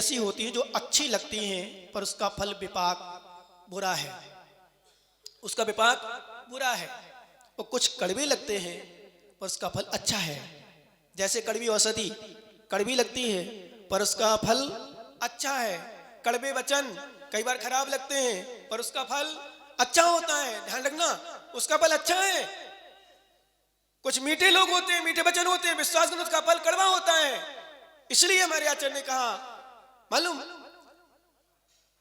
ऐसी होती हैं जो अच्छी लगती हैं पर उसका फल विपाक बुरा है, उसका विपाक बुरा है। और कुछ कड़वे लगते हैं पर उसका फल अच्छा है। जैसे कड़वी औषधि कड़वी लगती है पर उसका फल अच्छा है। कड़वे वचन कई बार खराब लगते हैं पर उसका फल अच्छा होता है, ध्यान रखना, उसका फल अच्छा है। कुछ मीठे लोग होते हैं, मीठे वचन होते हैं, विश्वास करना, उसका फल कड़वा होता है। इसलिए हमारे आचार्य ने कहा, मालूम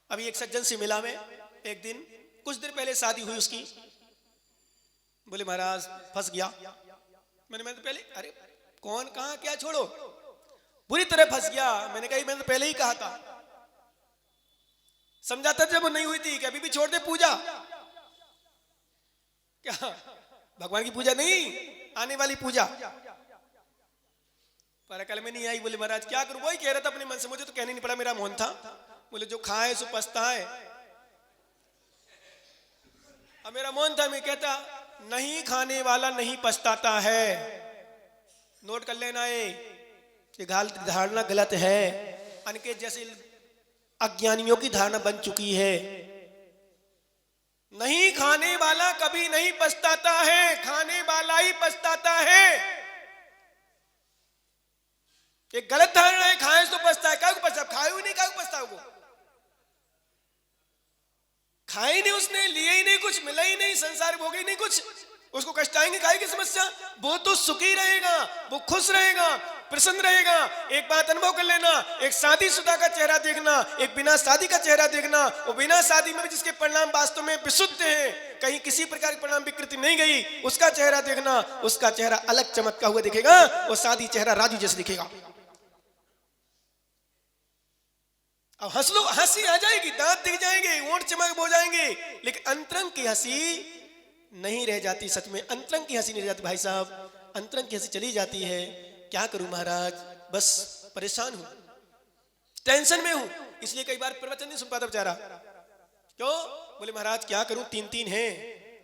अभी एक सज्जन से मिला मैं एक दिन, कुछ दिन पहले शादी हुई उसकी। बोले महाराज फंस गया। मैंने तो पहले, अरे कौन कहा क्या, छोड़ो, बुरी तरह फंस गया। मैंने कहा मैंने तो पहले ही कहा था, समझाता जब वो नहीं हुई थी कि अभी भी छोड़ दे पूजा। क्या भगवान की पूजा नहीं, आने वाली पूजा। पर अकल में नहीं आई। बोले महाराज क्या करूं, वही कह रहा था अपने मन से, मुझे तो कहने नहीं पड़ा, मेरा मौन था। बोले जो खाए सो पछताए। अब मेरा मौन था, मैं कहता नहीं खाने वाला नहीं पछताता है। नोट कर लेना ये धारणा गलत है। अनके जैसे अज्ञानियों की धारणा बन चुकी है। नहीं खाने वाला कभी नहीं पछताता है, खाने वाला ही पछताता है। एक गलत धारणा है, खाए तो पछता है। क्या को पछता, खाए ही नहीं, क्या को पछता, वो खाए ही नहीं, उसने लिए ही नहीं, कुछ मिला ही नहीं, संसार भोगे ही नहीं कुछ, उसको कष्टाएंगे काहे की समस्या। वो तो सुखी रहेगा, वो खुश रहेगा, प्रसन्न रहेगा। एक बात अनुभव कर लेना, एक शादीशुदा का चेहरा देखना, एक बिना शादी का चेहरा देखना, और बिना शादी में भी जिसके परिणाम वास्तव में विशुद्ध हैं, कहीं किसी प्रकार की परिणाम विकृति नहीं गई, उसका चेहरा देखना, उसका चेहरा अलग चमकता हुआ दिखेगा, और शादी चेहरा राजू जैसे दिखेगा। अब हंस लो, हंसी आ जाएगी, दांत दिख जाएंगे, होंठ चमक हो जाएंगे, लेकिन अंतरंग की हंसी नहीं रह जाती। सच में अंतरंग की हंसी नहीं रह जाती भाई साहब, अंतरंग की हंसी चली जाती है। क्या करूं महाराज, बस परेशान हूं, टेंशन में हूं, इसलिए कई बार प्रवचन नहीं सुन पाता बेचारा। क्यों? बोले महाराज क्या करूं, तीन तीन हैं,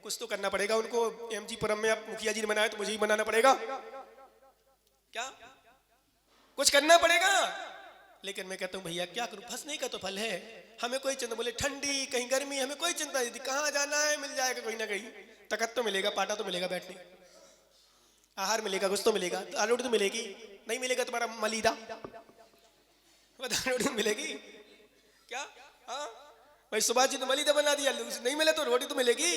कुछ तो करना पड़ेगा उनको। एमजी पुरम में अब मुखिया जी ने बनाया तो मुझे ही बनाना पड़ेगा, क्या कुछ करना पड़ेगा। लेकिन मैं कहता हूं भैया क्या करूं, फंसने का तो फल है, हमें कोई चिंता, बोले ठंडी कहीं गर्मी, हमें कोई चिंता नहीं थी, कहां जाना है मिल जाएगा कहीं ना कहीं, तकत तो मिलेगा, पाटा तो मिलेगा, बैठने आहार मिलेगा, कुछ तो मिलेगा, दाल रोटी तो मिलेगी, नहीं मिलेगा तुम्हारा मलीदा, दाल रोटी मिलेगी क्या। हाँ भाई सुभाष जी ने मलीदा बना दिया, नहीं मिले तो रोटी तो मिलेगी,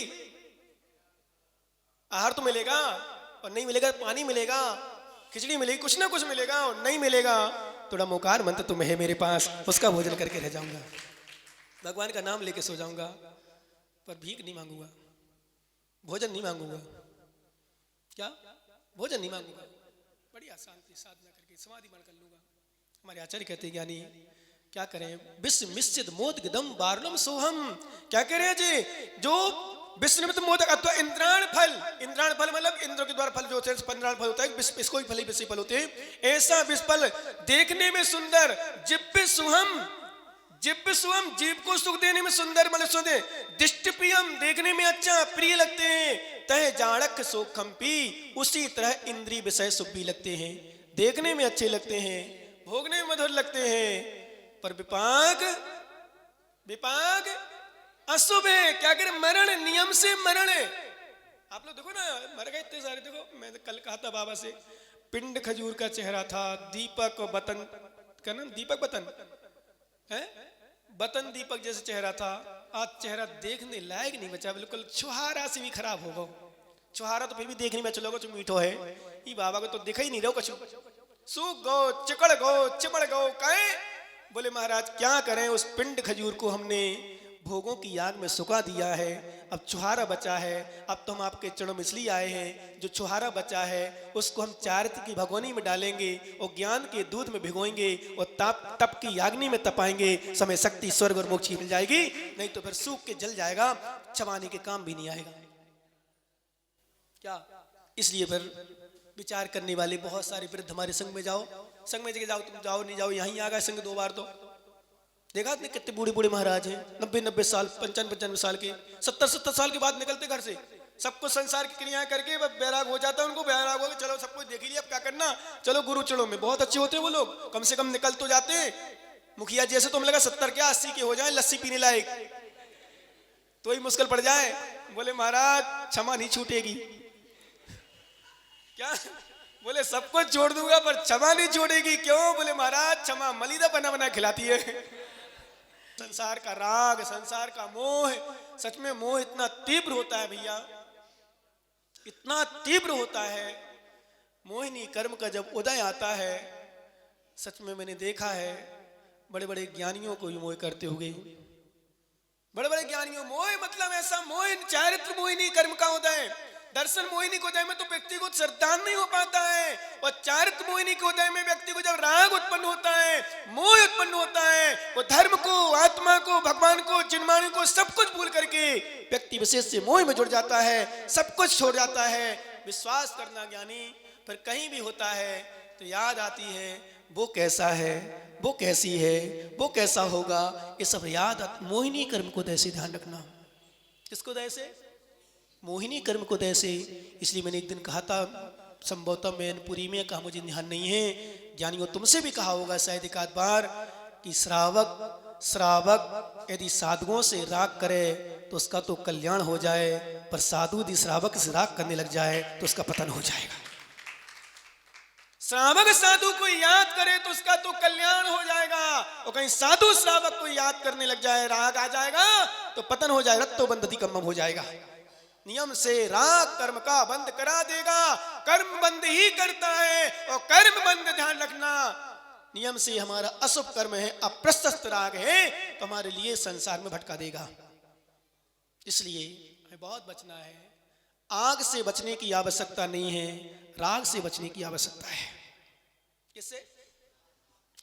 आहार तो मिलेगा, और नहीं मिलेगा पानी मिलेगा, खिचड़ी मिलेगी, कुछ ना कुछ मिलेगा, और नहीं मिलेगा थोड़ा मोकार मंत्र तुम है मेरे पास, उसका भोजन करके रह जाऊंगा, भगवान का नाम लेके सो जाऊंगा, पर भीख नहीं मांगूंगा, भोजन नहीं मांगूंगा, क्या भोजन नहीं मांगूंगा, बढ़िया शांति साधना करके समाधि मान कर लूंगा। हमारे आचार्य कहते हैं ज्ञानी क्या करें, विश्व मिश्चित मोद गदम बारणम सोहम, क्या कह रहे हैं जी, जो विश्व मोदक अथवा इंद्राण फल, इंद्राण फल मतलब इंद्र के द्वारा फल जो होते हैं, 15 फल होता है, इसको ही फल ही विश्व फल होते हैं। ऐसा विश्व फल देखने में सुंदर, जिब्बे सुहम, जिब्बे सुहम जीव को सुख देने में सुंदर, मतलब सुने दिष्टपियम देखने में अच्छा प्रिय लगते हैं, तह जाड़क सोखम्पी, उसी तरह इंद्रिय विषय शुभ भी लगते हैं, देखने में अच्छे लगते हैं, भोगने में मधुर लगते हैं, पर विपाक विपाक अशुभ है। क्या करे, मरण नियम से मरण है। आप लोग देखो ना, मर गए इतने सारे, देखो मैं कल कहा था बाबा से, पिंड खजूर का चेहरा था, दीपक और बतन का नाम दीपक बतन है, बतन दीपक जैसे चेहरा था, आज चेहरा देखने लायक नहीं बचा, बिल्कुल छुहारा से भी खराब होगा। छुहारा तो फिर भी देखने में चलोगे जो मीठो है, ये बाबा को तो दिखा ही नहीं रहो, कछु सूख गो, चिकड़ गो, चिपड़ गो, कहे। बोले महाराज क्या करें, उस पिंड खजूर को हमने भोगों की याद में सुखा दिया है, अब छुहारा बचा है, अब तो हम आपके चरणों में इसलिए आए हैं, जो छुहारा बचा है उसको हम चारित्र की भगोनी में डालेंगे और ज्ञान के दूध में भिगोएंगे और तप की याग्नि में तपाएंगे, समय शक्ति स्वर्ग और मोक्ष मिल जाएगी, नहीं तो फिर सूख के जल जाएगा, चबाने के काम भी नहीं आएगा। क्या इसलिए फिर विचार करने वाले बहुत सारे वृद्ध हमारे संग में जाओ, संग में जगह जाओ, तुम जाओ नहीं जाओ, यहीं आ गए संग 2 बार, तो देखा आपने कितने बूढ़े बूढ़े महाराज हैं, 90-90 साल, 95-95 साल के, 70-70 साल के बाद निकलते घर से, सबको संसार की क्रियाएं करके बैराग हो जाता है, उनको बैराग हो, चलो सब कुछ देख लिया, अब क्या करना, चलो गुरु चलो में बहुत अच्छे होते हैं वो लोग, कम से कम निकल तो जाते हैं, मुखिया जैसे तो हमें लगा 70 क्या 80 के हो जाए लस्सी पीने लायक, तो ही मुश्किल पड़ जाए। बोले महाराज क्षमा नहीं छूटेगी। क्या बोले सब कुछ छोड़ दूंगा पर क्षमा नहीं छोड़ेगी। क्यों? बोले महाराज क्षमा मलिदा बना बना खिलाती है। संसार का राग, संसार का मोह, सच में मोह इतना तीव्र होता है भैया, इतना तीव्र होता है। मोहिनी कर्म का जब उदय आता है, सच में मैंने देखा है बड़े बड़े ज्ञानियों को मोह करते हुए, बड़े बड़े ज्ञानियों। मोह मतलब ऐसा मोह, चारित्र मोहिनी कर्म का उदय, दर्शन मोहिनी को उदय में तो व्यक्ति को श्रद्धान नहीं हो पाता है, और चारित्र मोहिनी के उदय में व्यक्ति को जब राग उत्पन्न होता है, मोह उत्पन्न होता है, वो धर्म को, आत्मा को, भगवान को, चिन्माणी को सब कुछ भूल करके व्यक्ति विशेष से मोह में जुड़ जाता है, सब कुछ छोड़ जाता है। विश्वास करना ज्ञानी, पर कहीं भी होता है तो याद आती है वो कैसा है, वो कैसी है, वो कैसा होगा, ये सब याद। मोहिनी कर्म को दैसे ध्यान रखना। किसको दैसे? मोहिनी कर्म को दैसे। इसलिए मैंने एक दिन कहा था, संभवतः मैनपुरी में कहा, मुझे ध्यान नहीं है, ज्ञानियों तुमसे भी कहा होगा शायद एक आध बार, कि श्रावक यदि साधुओं से राग करे तो उसका तो कल्याण हो जाए, पर साधु यदि श्रावक से राग करने लग जाए तो उसका पतन हो जाएगा। श्रावक साधु को याद करे तो उसका तो कल्याण हो जाएगा, और कहीं साधु श्रावक को याद करने लग जाए, राग आ जाएगा तो पतन हो जाएगा, रत्तो बंध अधिकम्मम हो जाएगा। नियम से राग कर्म का बंद करा देगा। कर्म बंद ही करता है, और कर्म बंद ध्यान रखना, नियम से हमारा अशुभ कर्म है, अप्रशस्त राग है, तो हमारे लिए संसार में भटका देगा। इसलिए हमें बहुत बचना है। आग से बचने की आवश्यकता नहीं है, राग से बचने की आवश्यकता है। किससे?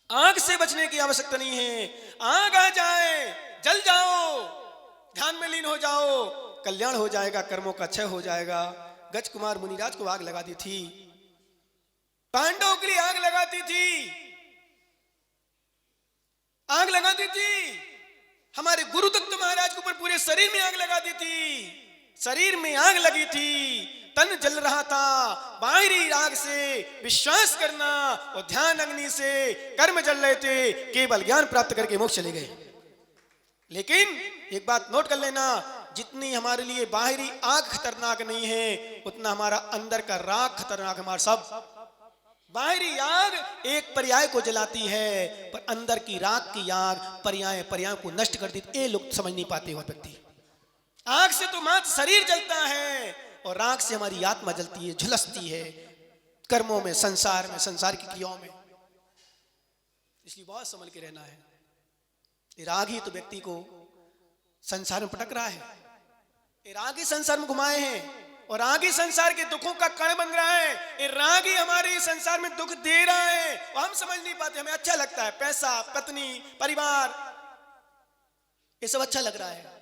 आग से बचने की आवश्यकता नहीं है। आग आ जाए, जल जाओ, ध्यान में लीन हो जाओ, कल्याण हो जाएगा, कर्मों का क्षय हो जाएगा। गज कुमार मुनिराज को आग लगा दी थी, पांडवों के लिए आग लगाती थी, आग लगा दी थी। हमारे गुरुदत्त महाराज के ऊपर पूरे शरीर में आग लगा दी थी, शरीर में आग लगी थी, तन जल रहा था। बाहरी राग से विश्वास करना और ध्यान अग्नि से कर्म जल रहे थे, केवल ज्ञान प्राप्त करके मोक्ष चले गए। लेकिन एक बात नोट कर लेना, जितनी हमारे लिए बाहरी आग खतरनाक नहीं है, उतना हमारा अंदर का राग खतरनाक। हमारा सब बाहरी आग एक पर्याय को जलाती है, पर अंदर की राग की आग पर्याय को नष्ट कर देती। ये लोग समझ नहीं पाते। वह व्यक्ति, आग से तो मात्र शरीर जलता है, और राग से हमारी आत्मा जलती है, झुलसती है कर्मों में, संसार में, संसार की क्रियाओं में। इसलिए बहुत संभल के रहना है। ये राग ही तो व्यक्ति को संसार में पटक रहा है, ये राग ही संसार में घुमाए हैं, और राग ही संसार के दुखों का कारण बन रहा है। ये राग ही हमारे संसार में दुख दे रहा है, और हम समझ नहीं पाते। हमें अच्छा लगता है, पैसा, पत्नी, परिवार, ये सब अच्छा लग रहा है।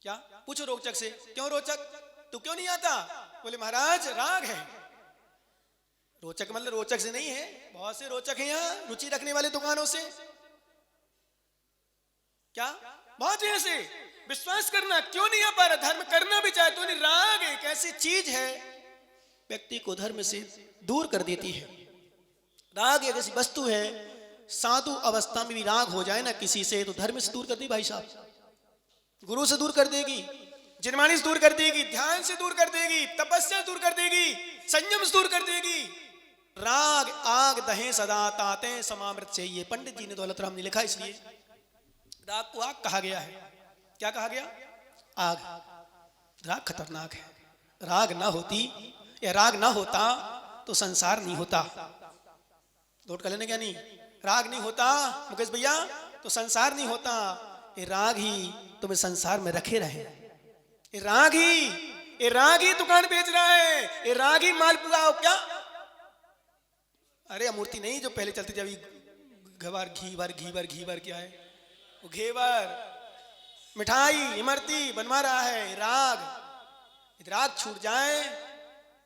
क्या पूछो रोचक से, क्यों रोचक, तू क्यों नहीं आता? बोले महाराज राग है। रोचक मतलब रोचक से नहीं है, बहुत से रोचक हैं यहाँ रुचि रखने वाले दुकानों से। क्या बहुत ही ऐसे विश्वास करना क्यों नहीं आ पा रहा? धर्म करना भी चाहे तो नहीं। राग एक ऐसी चीज है, व्यक्ति को धर्म से दूर कर देती है। राग एक ऐसी वस्तु है, साधु अवस्था में भी राग हो जाए ना किसी से, तो धर्म से दूर कर दी भाई साहब। गुरु से दूर कर देगी, जिनमानी से दूर कर देगी, ध्यान से दूर कर देगी, तपस्या से दूर कर देगी, संयम से दूर कर देगी। राग आग दहे सदा ताते समामृत चाहिए। पंडित जी ने दौलत राम ने लिखा, इसलिए राग को आग कहा गया है। क्या कहा गया? आग। राग खतरनाक है। राग ना होती या राग ना होता तो संसार नहीं होता। नोट कर लेने क्या? नहीं, राग नहीं होता मुकेश भैया तो संसार नहीं होता। ये राग ही तुम्हें संसार में रखे रहे। ये राग ही दुकान बेच रहा है, ये राग ही मालपुआ। क्या अरे मूर्ति नहीं जो पहले चलती थी, अभी घवर घीवर क्या है वो? घेवर, मिठाई, इमरती बनवा रहा है। राग छूट जाए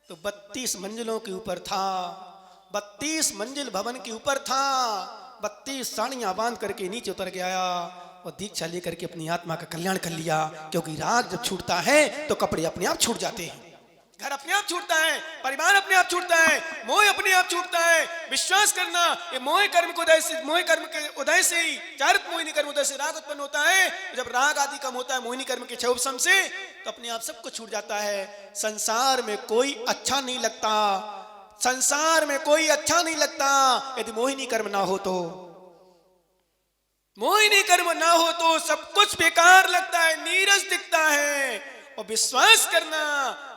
तो 32 मंजिलों के ऊपर था, 32 मंजिल भवन के ऊपर था, 32 साड़ियां बांध करके नीचे उतर के आया और दीक्षा लेकर के अपनी आत्मा का कल्याण कर लिया। क्योंकि राग जब छूटता है तो कपड़े अपने आप छूट जाते हैं। घर अपने आप छूटता है, परिवार अपने आप छूटता है, मोह अपने आप छूटता है। विश्वास करना, ये मोह कर्म के उदय से ही चारित मोहिनी कर्म उदय से राग उत्पन्न होता है। जब राग आदि कम होता है मोहिनी कर्म के क्षयोपशम से, तो अपने आप सब कुछ छूट जाता है। संसार में कोई अच्छा नहीं लगता, संसार में कोई अच्छा नहीं लगता यदि मोहिनी कर्म ना हो तो। मोहिनी कर्म ना हो तो सब कुछ बेकार लगता है, नीरस दिखता है। और विश्वास करना,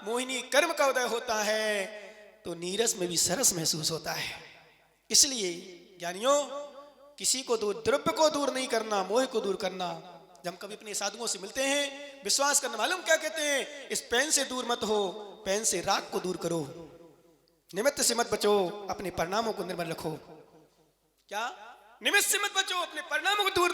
मोहिनी कर्म का उदय होता है तो नीरस में भी सरस महसूस होता है। इसलिए ज्ञानियों, किसी को दूर, द्रव्य को दूर नहीं करना, मोह को दूर करना। जब हम कभी अपने साधुओं से मिलते हैं, विश्वास करना, मालूम क्या कहते हैं? इस पेन से दूर मत हो, पेन से राग को दूर करो, निमित्त से मत बचो, अपने परिणामों को निर्मल रखो। क्या? निमित्त से मत बचो, अपने परिणामों को दूर,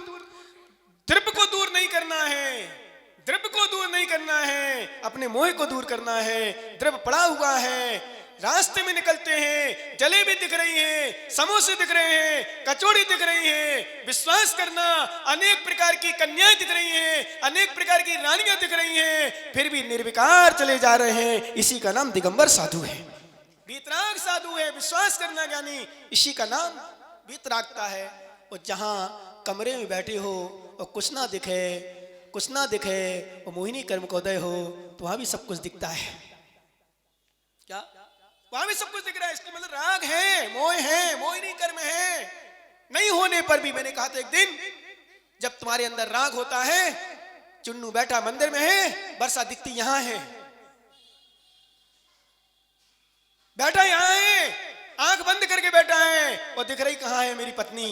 द्रव्य को दूर नहीं करना है, द्रव्य को दूर नहीं करना है, अपने मोह को दूर करना है। द्रव्य पड़ा हुआ है, रास्ते में निकलते हैं, जलेबी दिख रही हैं, समोसे दिख रहे हैं, कचौड़ी दिख रही हैं। विश्वास करना, अनेक प्रकार की कन्याएं दिख रही हैं, अनेक प्रकार की रानियां दिख रही हैं, फिर भी निर्विकार चले जा रहे हैं। इसी का नाम दिगंबर साधु है, वीतराग साधु है। विश्वास करना ज्ञानी, इसी का नाम वीतरागता है। और जहां कमरे में बैठे हो और कुछ ना दिखे, कुछ ना दिखे, और मोहिनी कर्म का उदय हो, तो वहां भी सब कुछ दिखता है। क्या? वहां भी सब कुछ दिख रहा है। इसके मतलब राग है, मोह है, मोहिनी कर्म है। नहीं होने पर भी, मैंने कहा था एक दिन, जब तुम्हारे अंदर राग होता है, चुन्नू बैठा मंदिर में है, वर्षा दिखती यहां है, बैठा यहां है, आंख बंद करके बैठा है, और दिख रही कहां है? मेरी पत्नी।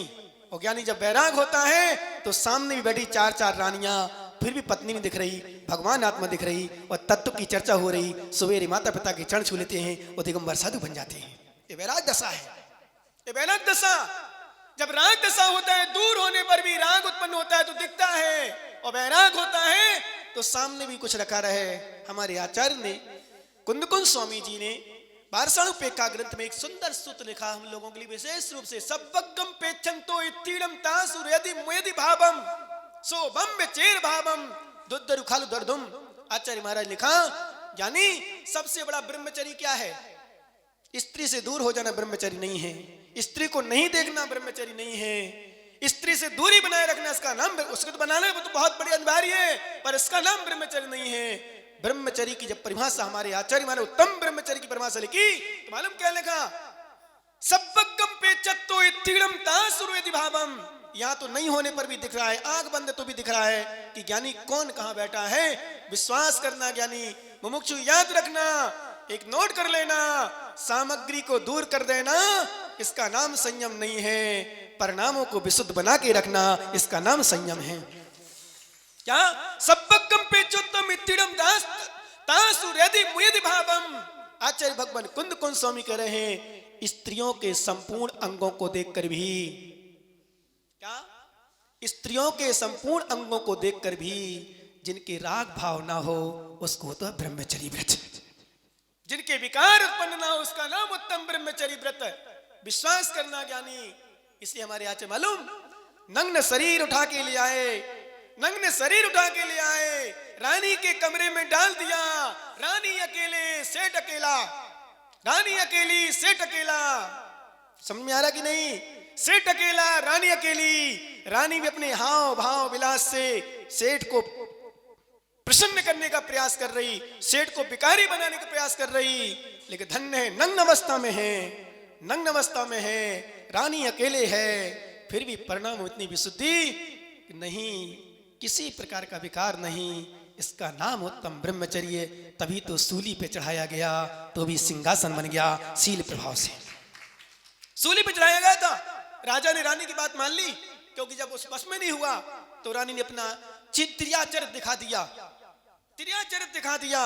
और ज्ञानी जब बैराग होता है तो सामने भी बैठी चार चार रानियां, फिर भी पत्नी नहीं दिख रही, भगवान आत्मा दिख रही, और तत्व की चर्चा हो रही। सवेरे माता पिता के चरण छू लेते हैं और दिगंबर साधु बन जाते हैं। ये वैराग दशा है, ये वैराग दशा। जब राग दशा होता है, दूर होने पर भी राग उत्पन्न होता है तो दिखता है, और वैराग होता है तो सामने भी कुछ रखा रहे। हमारे आचार्य ने, कुंदकुंज स्वामी जी ने वार्षाणुपेक्षा ग्रंथ में एक सुंदर सूत्र लिखा हम लोगों के लिए, विशेष रूप से सब्बगम पेच्छन्तो इत्तीडम तासुर यदि मुयदि भावम सो बम चेर भावम दुद्धरु खालु दर्दुम। आचार्य महाराज लिखा, यानी सबसे बड़ा ब्रह्मचर्य क्या है? स्त्री से दूर हो जाना ब्रह्मचर्य नहीं है, स्त्री को नहीं देखना ब्रह्मचर्य नहीं है, स्त्री से दूरी बनाए रखना इसका नाम, उसको तो बनाना वो तो बहुत बड़ी अनिवार्य है, पर इसका नाम ब्रह्मचर्य नहीं है। ब्रह्मचर्य की जब परिभाषा हमारे आचार्य माने उत्तम ब्रह्मचर्य की परिभाषा लिखी, तो मालूम क्या लिखा? सब्बगम पेच्छन्तो इत्तीडम तासुर यदि भावम। यहां तो नहीं होने पर भी दिख रहा है, आंख बंद तो भी दिख रहा है कि ज्ञानी कौन कहां बैठा है। विश्वास करना ज्ञानी, मुमुक्षु याद रखना, एक नोट कर लेना, सामग्री को दूर कर देना, इसका नाम संयम नहीं है। परिणामों को विशुद्ध बना के रखना, इसका नाम संयम है। क्या? सब्बगम पेच्छन्तो इत्तीडम तासुर यदि मुयदि भावम। आचार्य भगवान कुंदकुंज स्वामी कह रहे हैं, स्त्रियों के संपूर्ण अंगों को देखकर भी, क्या? स्त्रियों के संपूर्ण अंगों को देखकर भी जिनके राग भाव ना हो, उसको तो ब्रह्मचर्य व्रत। जिनके विकार उत्पन्न ना हो, उसका नाम उत्तम ब्रह्मचर्य व्रत। विश्वास करना ज्ञानी। इसलिए हमारे आचार्य मालूम, नग्न शरीर उठा के ले आए, नग्न शरीर उठा के ले आए, रानी के कमरे में डाल दिया। रानी अकेले, सेठ अकेला, रानी अकेली, सेठ अकेला। समझ में आ रहा कि नहीं? सेठ अकेला, रानी अकेली। रानी भी अपने हाव भाव विलास से सेठ को प्रसन्न करने का प्रयास कर रही, सेठ को भिखारी बनाने का प्रयास कर रही, लेकिन धन्य है, नग्न अवस्था में है, नग्न अवस्था में है, रानी अकेले है, फिर भी परिणाम इतनी विशुद्धि नहीं, किसी प्रकार का विकार नहीं। इसका नाम उत्तम ब्रह्मचर्य। तभी तो सूली पे चढ़ाया गया, तो भी सिंहासन बन गया शील प्रभाव से। सूली पे चढ़ाया गया था, राजा ने रानी की बात मान ली, क्योंकि जब उस बस में नहीं हुआ तो रानी ने अपना त्रियाचरित दिखा दिया, त्रियाचरित दिखा दिया,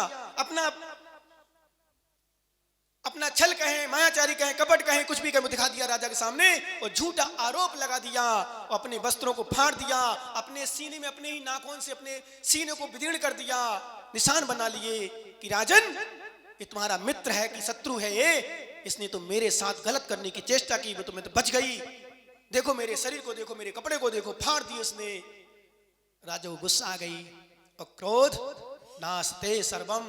अपना छल कहें, मायाचारी कहें, कपट कहें, कुछ भी कहें, दिखा दिया राजा के सामने, और झूठा आरोप लगा दिया, और अपने वस्त्रों को फाड़ दिया, अपने सीने में अपने ही नाखून से अपने सीने को विदीर्ण कर दिया, निशान बना लिए कि राजन ये तुम्हारा मित्र है कि शत्रु है, ये इसने तो मेरे साथ गलत करने की चेष्टा की, वो तो मैं तो बच गई, देखो मेरे शरीर को देखो, मेरे कपड़े को देखो, फाड़ दिए उसने। राजा को गुस्सा आ गई और क्रोध नास्ते सर्वम,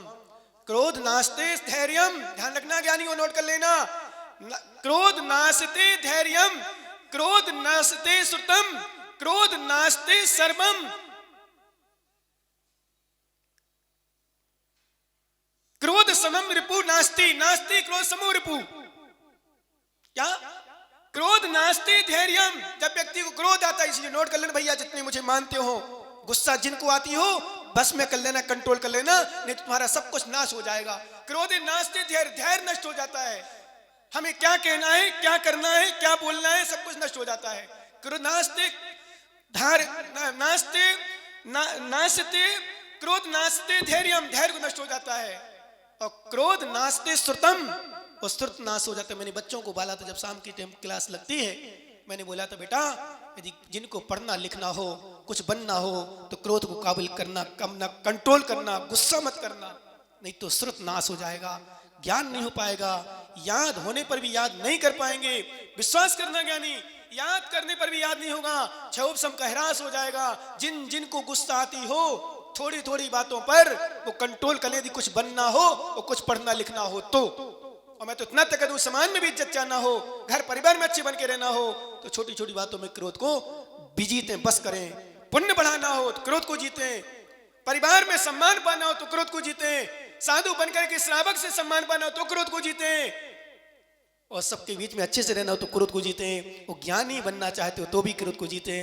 क्रोध नास्ते धैर्यम, ध्यान रखना ज्ञानी को, नोट कर लेना। क्रोध नास्ते धैर्यम, क्रोध नास्ते श्रुतम, क्रोध नास्ते सर्वम। क्रोध समम रिपु नास्ति, नास्ति क्रोध समो रिपु। क्या? क्रोध नास्ति धैर्यम। जब व्यक्ति को क्रोध आता है, इसलिए नोट कर लेना भैया, जितने मुझे मानते हो, गुस्सा जिनको आती हो बस में कर लेना, कंट्रोल कर लेना, नहीं तो तुम्हारा सब कुछ नाश हो जाएगा। क्रोध नास्ते धैर्य, धैर्य नष्ट हो जाता है। हमें क्या कहना है, क्या करना है, क्या बोलना है, सब कुछ नष्ट हो जाता है। क्रोध नास्ते धैर्य नास्ते नास्ते, क्रोध नास्ते धैर्यम, धैर्य को नष्ट हो जाता है। और क्रोध नास्ते श्रुतम, और श्रुत नाश हो जाता है। मैंने बच्चों को बोला था, जब शाम की टाइम क्लास लगती है, मैंने बोला था बेटा, यदि जिनको पढ़ना लिखना हो, कुछ बनना हो, तो क्रोध को काबुल करना, कम कंट्रोल करना, गुस्सा मत करना, नहीं तो श्रुत नाश हो जाएगा, ज्ञान नहीं हो पाएगा, याद होने पर भी याद नहीं कर पाएंगे। विश्वास करना ज्ञानी, याद करने पर भी याद नहीं होगा, क्षोभ का ह्रास हो जाएगा। जिन जिनको गुस्सा आती हो, थोड़ी थोड़ी बातों पर वो कंट्रोल कर ले, यदि कुछ बनना हो और कुछ पढ़ना लिखना हो तो। और मैं तो इतना तक कहूं, समाज में भी इज्जत चाहना हो, घर परिवार में अच्छे बन के रहना हो, तो छोटी छोटी बातों में क्रोध को भी जीते, बस करें। पुण्य बढ़ाना हो तो क्रोध को जीते, परिवार में सम्मान पाना हो तो क्रोध को जीते, साधु बनकर के श्रावक से सम्मान पाना हो तो क्रोध को जीते, और सबके बीच में अच्छे से रहना हो तो क्रोध को जीते, वो ज्ञानी बनना चाहते हो तो भी क्रोध को जीते।